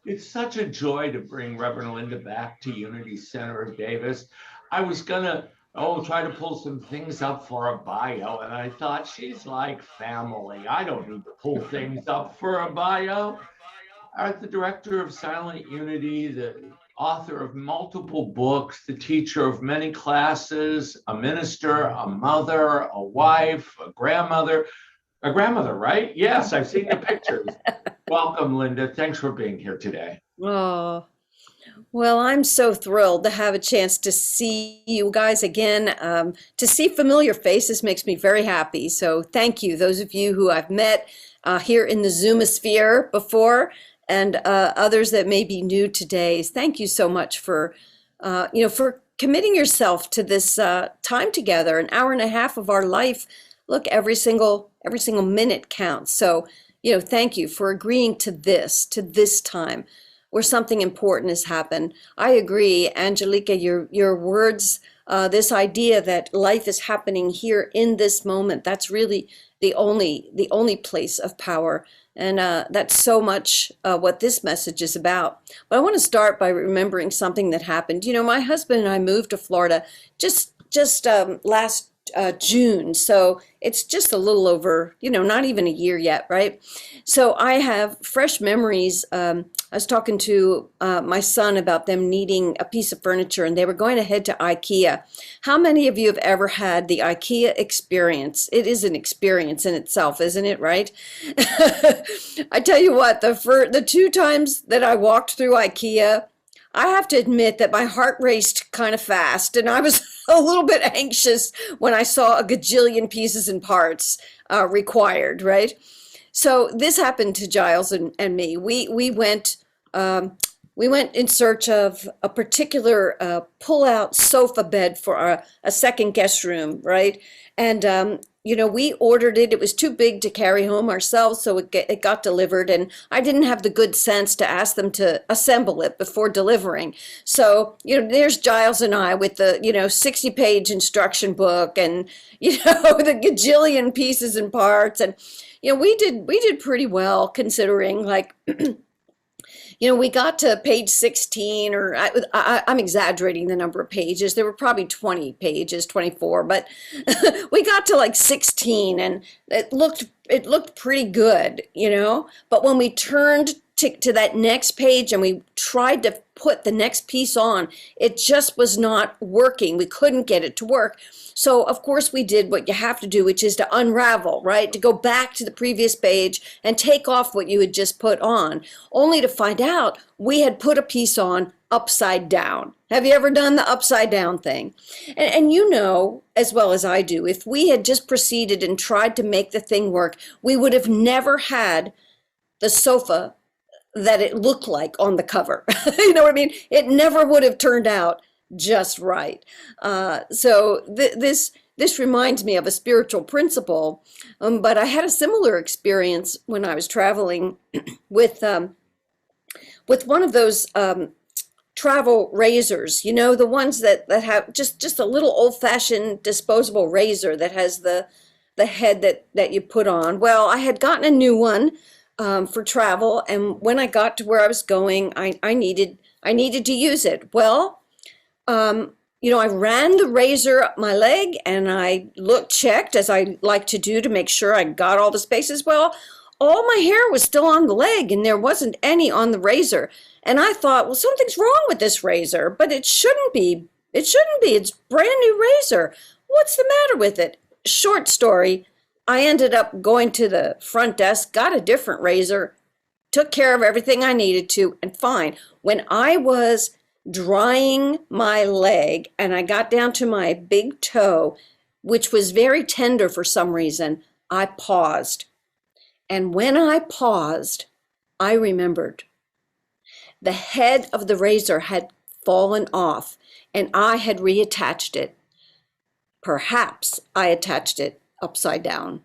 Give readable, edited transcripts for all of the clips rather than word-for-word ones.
It's such a joy to bring Reverend Linda back to Unity Center of Davis. I was gonna, try to pull some things up for a bio, and I thought she's like family. I don't need to pull things up for a bio. I'm the director of Silent Unity, the author of multiple books, the teacher of many classes, a minister, a mother, a wife, a grandmother, right? Yes, I've seen the pictures. Welcome, Linda. Thanks for being here today. Oh, well, I'm so thrilled to have a chance to see you guys again. To see familiar faces makes me very happy. So thank you, those of you who I've met here in the Zoomosphere before, and others that may be new today. Thank you so much for, for committing yourself to this time together, an hour and a half of our life. Look, every single minute counts. So, thank you for agreeing to this time where something important has happened. I agree, Angelica, your words, this idea that life is happening here in this moment, that's really the only place of power. And that's so much what this message is about. But I want to start by remembering something that happened. My husband and I moved to Florida just last June. So it's just a little over, not even a year yet, right? So I have fresh memories. I was talking to my son about them needing a piece of furniture, and they were going to head to IKEA. How many of you have ever had the IKEA experience? It is an experience in itself, isn't it, right? I tell you what, the two times that I walked through IKEA, I have to admit that my heart raced kind of fast, and I was a little bit anxious when I saw a gajillion pieces and parts required, right? So this happened to Giles and me. We went in search of a particular pull-out sofa bed for a second guest room, right? And we ordered it. It was too big to carry home ourselves, so it got delivered, and I didn't have the good sense to ask them to assemble it before delivering. So, there's Giles and I with the, 60-page instruction book and, the gajillion pieces and parts. And, we did pretty well considering, like, we got to page 16, or I'm exaggerating the number of pages. There were probably 20 pages, 24, but we got to like 16, and it looked pretty good, But when we turned to that next page and we tried to put the next piece on, it just was not working. We couldn't get it to work. So of course we did what you have to do, which is to unravel, right? To go back to the previous page and take off what you had just put on, only to find out we had put a piece on upside down. Have you ever done the upside down thing? And you know as well as I do, if we had just proceeded and tried to make the thing work, we would have never had the sofa that it looked like on the cover. You know what I mean? It never would have turned out just right. So this reminds me of a spiritual principle, but I had a similar experience when I was traveling with one of those travel razors. The ones that have just a little old-fashioned disposable razor that has the head that you put on. Well, I had gotten a new one for travel, and when I got to where I was going, I needed to use it. Well, I ran the razor up my leg, and I checked, as I like to do, to make sure I got all the spaces. Well, all my hair was still on the leg, and there wasn't any on the razor. And I thought, well, something's wrong with this razor, but it shouldn't be. It shouldn't be. It's a brand new razor. What's the matter with it? Short story, I ended up going to the front desk, got a different razor, took care of everything I needed to, and fine. When I was drying my leg and I got down to my big toe, which was very tender for some reason, I paused. And when I paused, I remembered the head of the razor had fallen off, and I had reattached it. Perhaps I attached it upside down,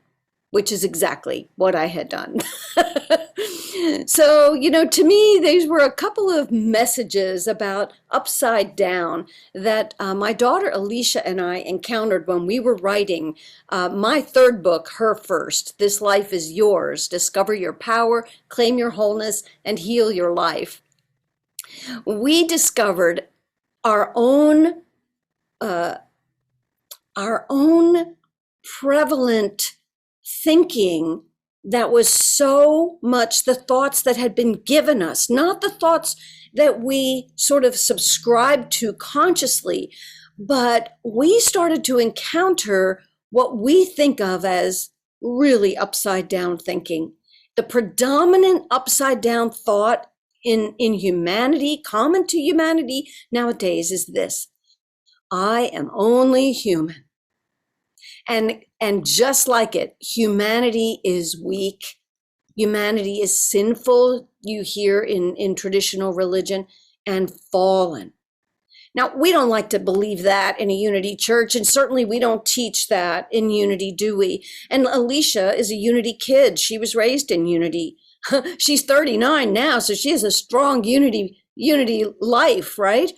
which is exactly what I had done. So, to me, these were a couple of messages about upside down that my daughter Alicia and I encountered when we were writing my third book, Her First, This Life is Yours, Discover Your Power, Claim Your Wholeness, and Heal Your Life. We discovered our own uh, our own prevalent thinking that was so much the thoughts that had been given us, not the thoughts that we sort of subscribed to consciously, but we started to encounter what we think of as really upside down thinking. The predominant upside down thought in humanity, common to humanity nowadays, is this: I am only human. And just like it, humanity is weak. Humanity is sinful, you hear in traditional religion, and fallen. Now, we don't like to believe that in a Unity church, and certainly we don't teach that in Unity, do we? And Alicia is a Unity kid. She was raised in Unity. She's 39 now, so she has a strong Unity life, right?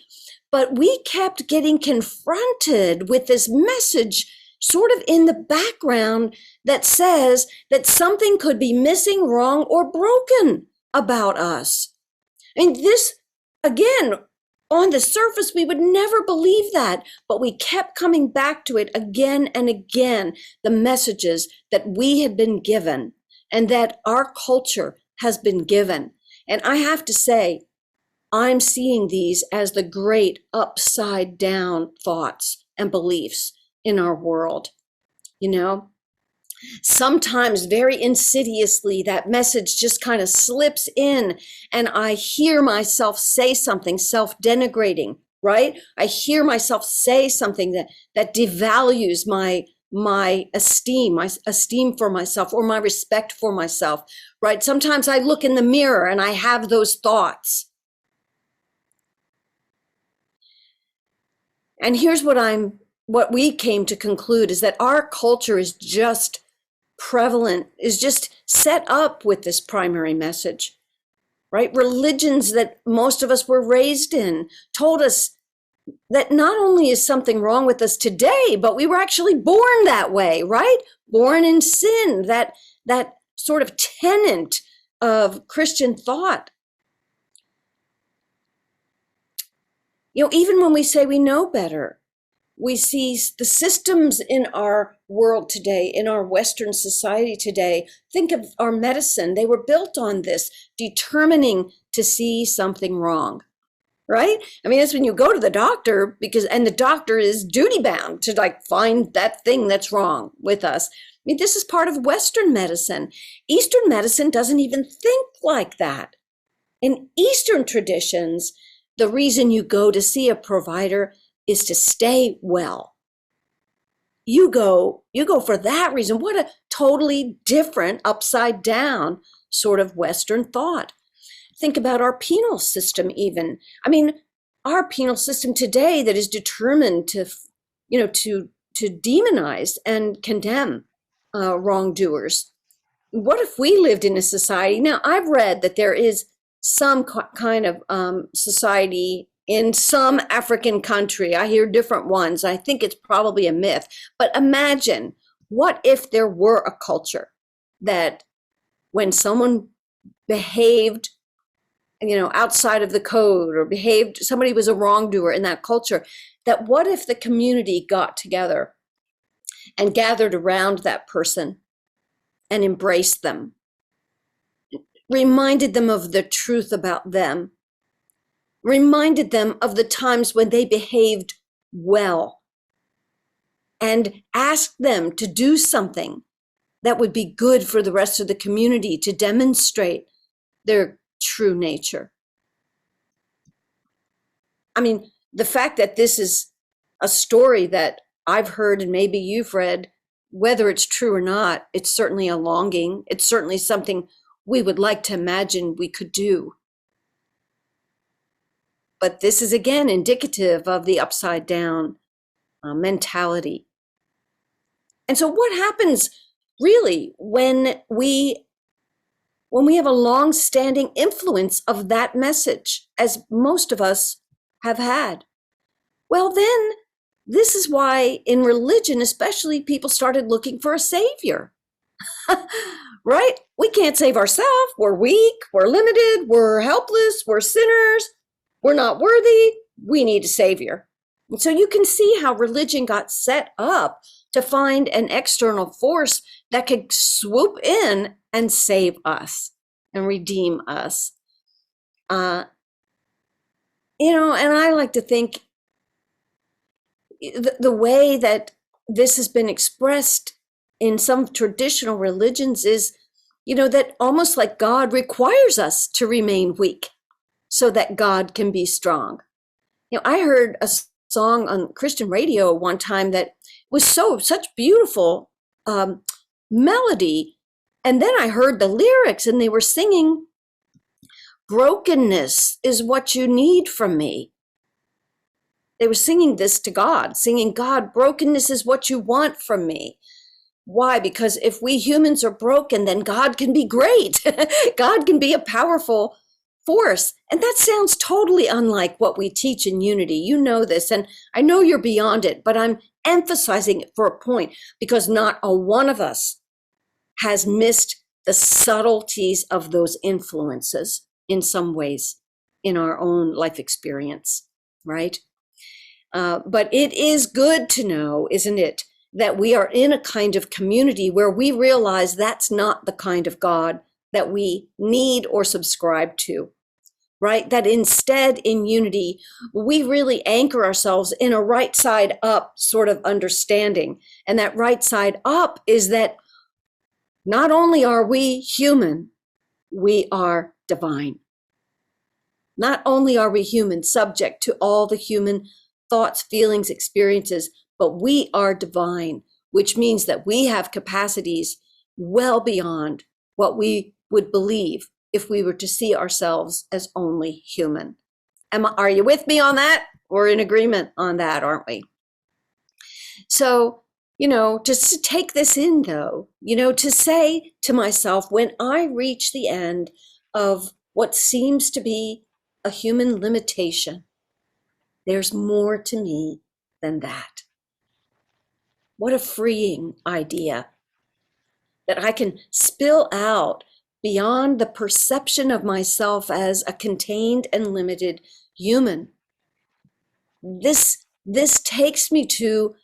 But we kept getting confronted with this message sort of in the background that says that something could be missing, wrong, or broken about us. And this, again, on the surface, we would never believe that, but we kept coming back to it again and again, the messages that we had been given and that our culture has been given. And I have to say, I'm seeing these as the great upside down thoughts and beliefs in our world. You know, sometimes very insidiously, that message just kind of slips in, and I hear myself say something self-denigrating, right? I hear myself say something that devalues my esteem for myself, or my respect for myself, right? Sometimes I look in the mirror and I have those thoughts. And here's what we came to conclude is that our culture is just prevalent, is just set up with this primary message, right? Religions that most of us were raised in told us that not only is something wrong with us today, but we were actually born that way, right? Born in sin, that sort of tenet of Christian thought. You know, even when we say we know better, we see the systems in our world today, in our Western society today. Think of our medicine. They were built on this, determining to see something wrong, right? I mean, that's when you go to the doctor, and the doctor is duty bound to like find that thing that's wrong with us. I mean, this is part of Western medicine. Eastern medicine doesn't even think like that. In Eastern traditions, the reason you go to see a provider is to stay well. You go for that reason. What a totally different, upside down sort of Western thought. Think about our penal system even. I mean, our penal system today that is determined to demonize and condemn wrongdoers. What if we lived in a society? Now, I've read that there is some kind of society in some African country. I hear different ones. I think it's probably a myth. But imagine, what if there were a culture that when someone behaved, outside of the code, or somebody was a wrongdoer in that culture, that what if the community got together and gathered around that person and embraced them, reminded them of the truth about them, reminded them of the times when they behaved well, and asked them to do something that would be good for the rest of the community to demonstrate their true nature. I mean, the fact that this is a story that I've heard and maybe you've read, whether it's true or not, it's certainly a longing. It's certainly something we would like to imagine we could do. But this is, again, indicative of the upside down mentality. And so what happens really when we have a long-standing influence of that message, as most of us have had? Well, then this is why in religion especially, people started looking for a savior. Right? We can't save ourselves. We're weak, we're limited, we're helpless, we're sinners. we're not worthy, we need a savior. And so you can see how religion got set up to find an external force that could swoop in and save us and redeem us. And I like to think the way that this has been expressed in some traditional religions is, that almost like God requires us to remain weak so that God can be strong. I heard a song on Christian radio one time that was such beautiful melody. And then I heard the lyrics and they were singing, brokenness is what you need from me. They were singing this to God, singing, God, brokenness is what you want from me. Why? Because if we humans are broken, then God can be great. God can be a powerful force. And that sounds totally unlike what we teach in Unity. You know this, and I know you're beyond it, but I'm emphasizing it for a point because not a one of us has missed the subtleties of those influences in some ways in our own life experience, right? But it is good to know, isn't it, that we are in a kind of community where we realize that's not the kind of God that we need or subscribe to, right? That instead in Unity, we really anchor ourselves in a right side up sort of understanding. And that right side up is that not only are we human, we are divine. Not only are we human, subject to all the human thoughts, feelings, experiences, but we are divine, which means that we have capacities well beyond what we would believe if we were to see ourselves as only human. Are you with me on that? We're in agreement on that, aren't we? So, just to take this in though, to say to myself, when I reach the end of what seems to be a human limitation, there's more to me than that. What a freeing idea that I can spill out beyond the perception of myself as a contained and limited human. This takes me to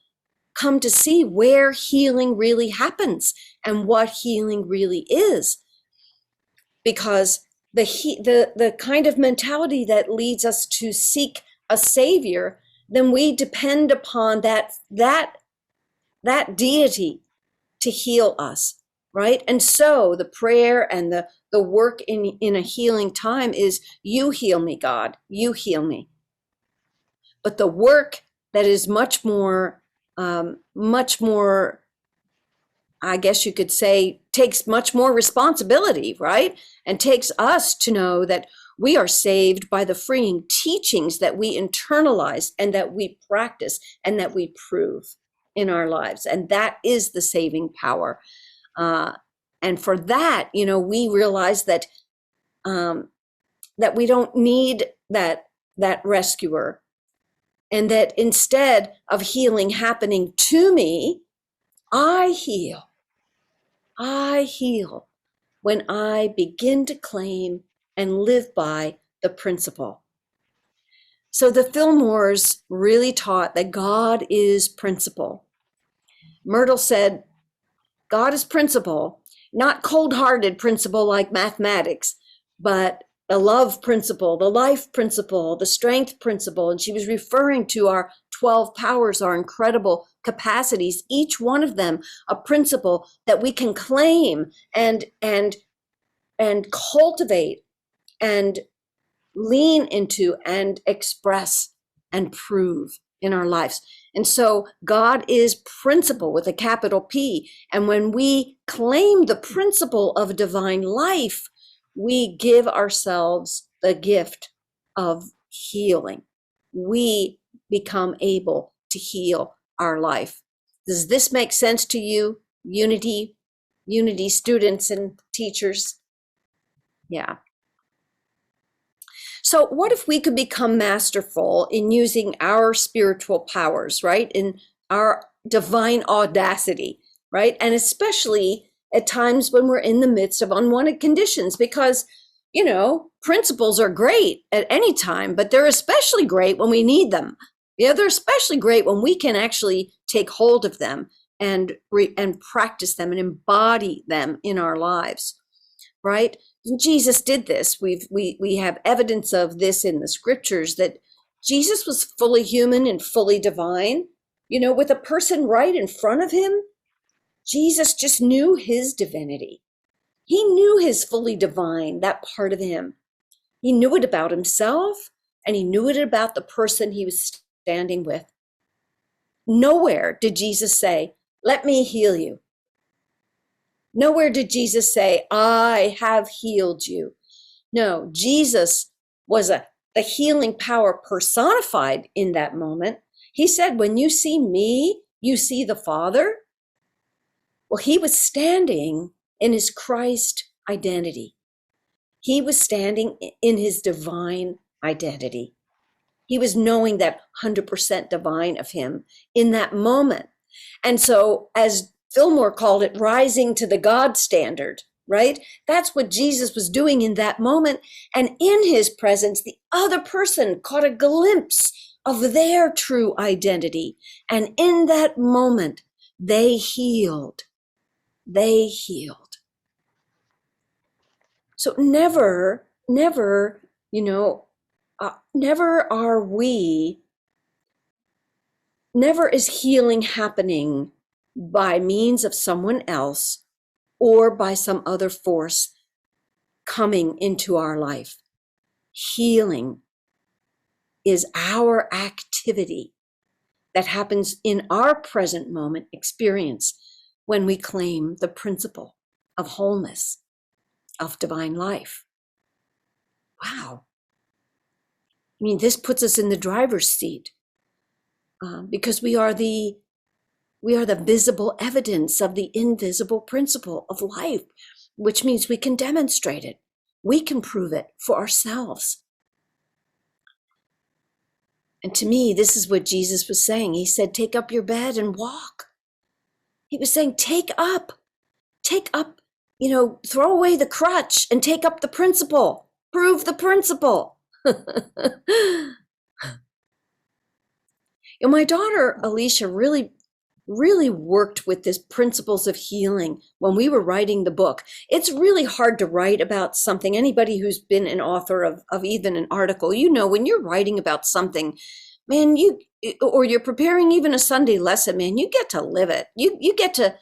come to see where healing really happens and what healing really is. Because the kind of mentality that leads us to seek a savior, then we depend upon that deity to heal us, right? And so the prayer and the work in a healing time is, you heal me, God, you heal me. But the work that is much more, I guess you could say, takes much more responsibility, right? And takes us to know that we are saved by the freeing teachings that we internalize and that we practice and that we prove in our lives. And that is the saving power. And for that, we realize that that we don't need that rescuer, and that instead of healing happening to me, I heal when I begin to claim and live by the principle. So the Fillmores really taught that God is principle. Myrtle said, God is principle, not cold-hearted principle like mathematics, but the love principle, the life principle, the strength principle. And she was referring to our 12 powers, our incredible capacities, each one of them a principle that we can claim and cultivate and lean into and express and prove in our lives. And so God is principle with a capital P. And when we claim the principle of divine life, we give ourselves the gift of healing. We become able to heal our life. Does this make sense to you, Unity students and teachers? Yeah. So what if we could become masterful in using our spiritual powers, right? In our divine audacity, right? And especially at times when we're in the midst of unwanted conditions, because principles are great at any time, but they're especially great when we need them. They're especially great when we can actually take hold of them and practice them and embody them in our lives, right? Jesus did this. We have evidence of this in the scriptures, that Jesus was fully human and fully divine. With a person right in front of him, Jesus just knew his divinity. He knew his fully divine, that part of him. He knew it about himself, and he knew it about the person he was standing with. Nowhere did Jesus say, "Let me heal you." Nowhere did Jesus say, "I have healed you." No, Jesus was the healing power personified in that moment. He said, "When you see me, you see the Father." Well, he was standing in his Christ identity. He was standing in his divine identity. He was knowing that 100% divine of him in that moment. And so, as Fillmore called it, rising to the God standard, right? That's what Jesus was doing in that moment. And in his presence, the other person caught a glimpse of their true identity. And in that moment, they healed. They healed. So never, never, never is healing happening by means of someone else or by some other force coming into our life. Healing is our activity that happens in our present moment experience when we claim the principle of wholeness, of divine life. Wow. I mean, this puts us in the driver's seat because we are the visible evidence of the invisible principle of life, which means we can demonstrate it. We can prove it for ourselves. And to me, this is what Jesus was saying. He said, "Take up your bed and walk." He was saying, take up, throw away the crutch and take up the principle, prove the principle. My daughter, Alicia, really worked with this principles of healing when we were writing the book. It's really hard to write about something. Anybody who's been an author of even an article, when you're writing about something, man, or you're preparing even a Sunday lesson, man, you get to live it. You get to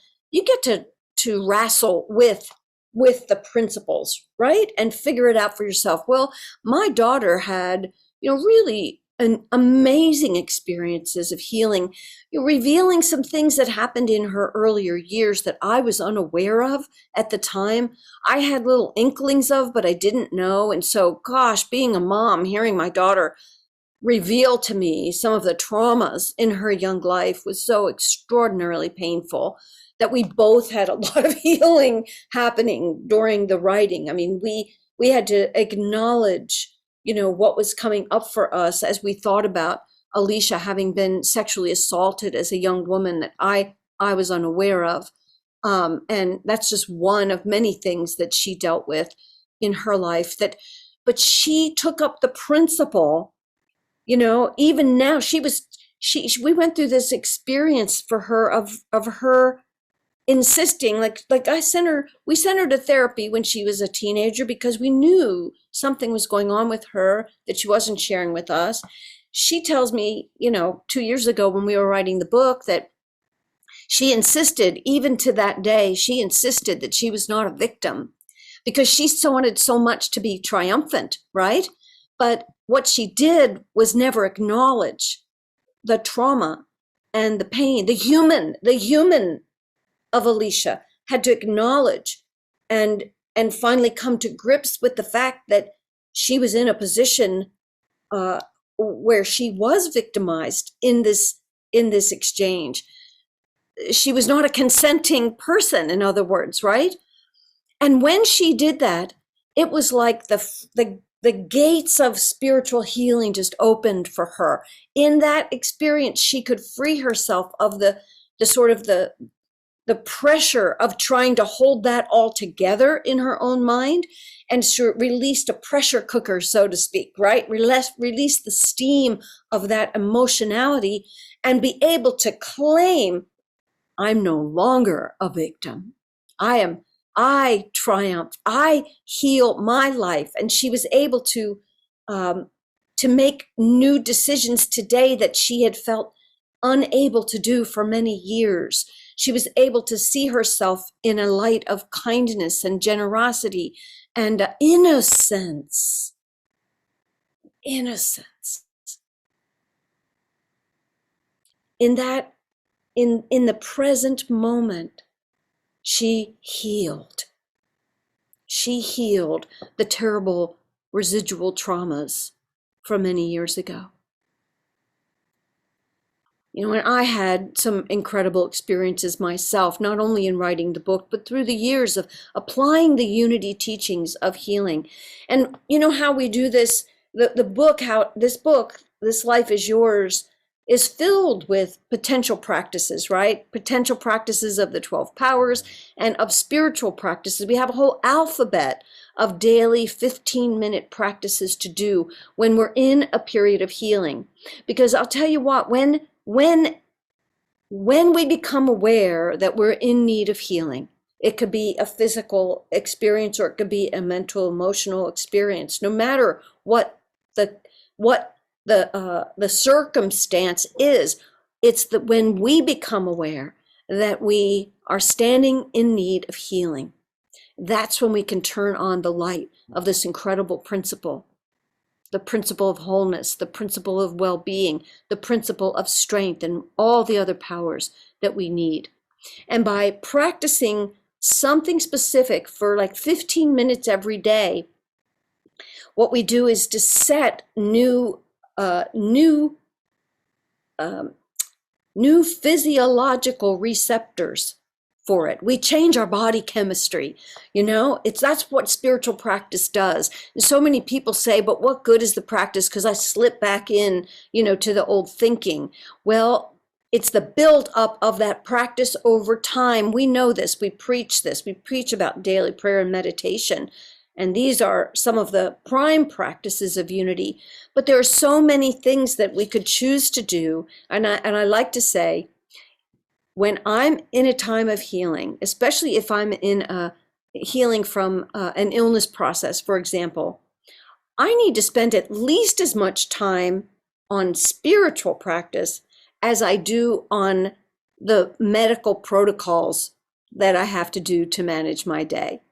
wrestle with the principles, right? And figure it out for yourself. Well, my daughter had, really an amazing experiences of healing, revealing some things that happened in her earlier years that I was unaware of at the time. I had little inklings of, but I didn't know. And so, gosh, being a mom, hearing my daughter reveal to me some of the traumas in her young life was so extraordinarily painful that we both had a lot of healing happening during the writing. I mean, we had to acknowledge what was coming up for us as we thought about Alicia having been sexually assaulted as a young woman that I was unaware of. And that's just one of many things that she dealt with in her life. But she took up the principle, even now we went through this experience for her of her insisting, like we sent her to therapy when she was a teenager because we knew something was going on with her that she wasn't sharing with us. She tells me, 2 years ago when we were writing the book, that she insisted, even to that day, she insisted that she was not a victim because she wanted so much to be triumphant, right? But what she did was never acknowledge the trauma and the pain. The human of Alicia had to acknowledge and finally come to grips with the fact that she was in a position where she was victimized in this exchange. She was not a consenting person, in other words, right? And when she did that, it was like the gates of spiritual healing just opened for her. In that experience, she could free herself of the sort of the the pressure of trying to hold that all together in her own mind, and she released a pressure cooker, so to speak, right? Release the steam of that emotionality and be able to claim, I'm no longer a victim. I triumph. I heal my life. And she was able to make new decisions today that she had felt unable to do for many years. She was able to see herself in a light of kindness and generosity and innocence. Innocence. In that, in the present moment, she healed. She healed the terrible residual traumas from many years ago. You know, and I had some incredible experiences myself, not only in writing the book, but through the years of applying the unity teachings of healing. And you know how we do this, the book, how this book, This Life is Yours, is filled with potential practices, right? Potential practices of the 12 powers and of spiritual practices. We have a whole alphabet of daily 15-minute practices to do when we're in a period of healing. Because I'll tell you what, when we become aware that we're in need of healing, it could be a physical experience or it could be a mental, emotional experience. No matter what the circumstance is, it's that when we become aware that we are standing in need of healing, that's when we can turn on the light of this incredible principle. The principle of wholeness, the principle of well-being, the principle of strength, and all the other powers that we need. And by practicing something specific for like 15 minutes every day, what we do is to set new physiological receptors for it. We change our body chemistry. You know, that's what spiritual practice does. And so many people say, but what good is the practice? Because I slip back in, to the old thinking. Well, it's the build up of that practice over time. We know this. We preach this. We preach about daily prayer and meditation. And these are some of the prime practices of unity. But there are so many things that we could choose to do. And I like to say, when I'm in a time of healing, especially if I'm in a healing from an illness process, for example, I need to spend at least as much time on spiritual practice as I do on the medical protocols that I have to do to manage my day.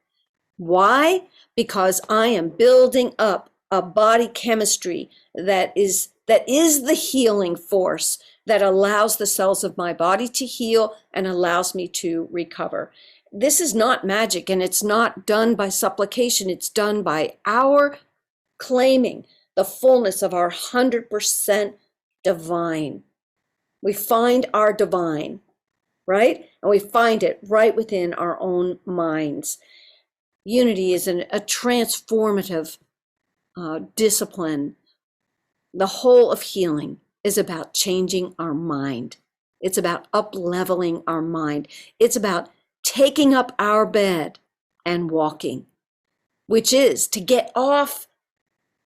Why? Because I am building up a body chemistry that is the healing force that allows the cells of my body to heal and allows me to recover. This is not magic, and it's not done by supplication. It's done by our claiming the fullness of our 100% divine. We find our divine, right? And we find it right within our own minds. Unity is a transformative discipline. The whole of healing is about changing our mind. It's about up-leveling our mind. It's about taking up our bed and walking, which is to get off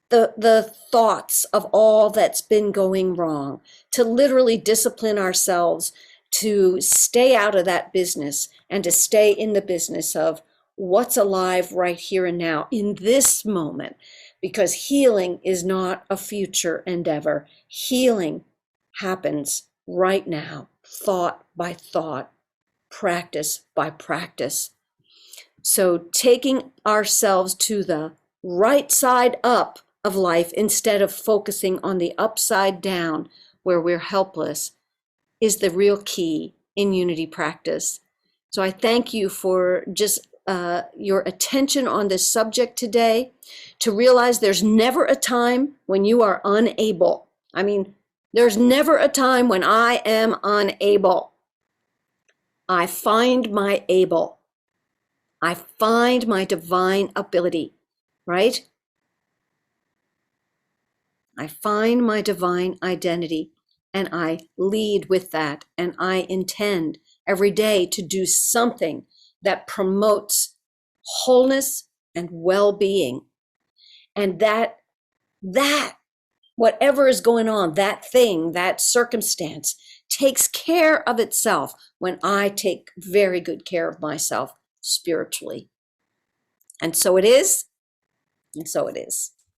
the thoughts of all that's been going wrong, to literally discipline ourselves to stay out of that business and to stay in the business of what's alive right here and now in this moment. Because healing is not a future endeavor. Healing happens right now, thought by thought, practice by practice. So taking ourselves to the right side up of life instead of focusing on the upside down where we're helpless is the real key in unity practice. So I thank you for just your attention on this subject today, to realize there's never a time when you are unable. I mean, there's never a time when I am unable. I find my able. I find my divine ability, right? I find my divine identity and I lead with that, and I intend every day to do something that promotes wholeness and well-being. And that whatever is going on, that thing, that circumstance takes care of itself when I take very good care of myself spiritually. And so it is, and so it is.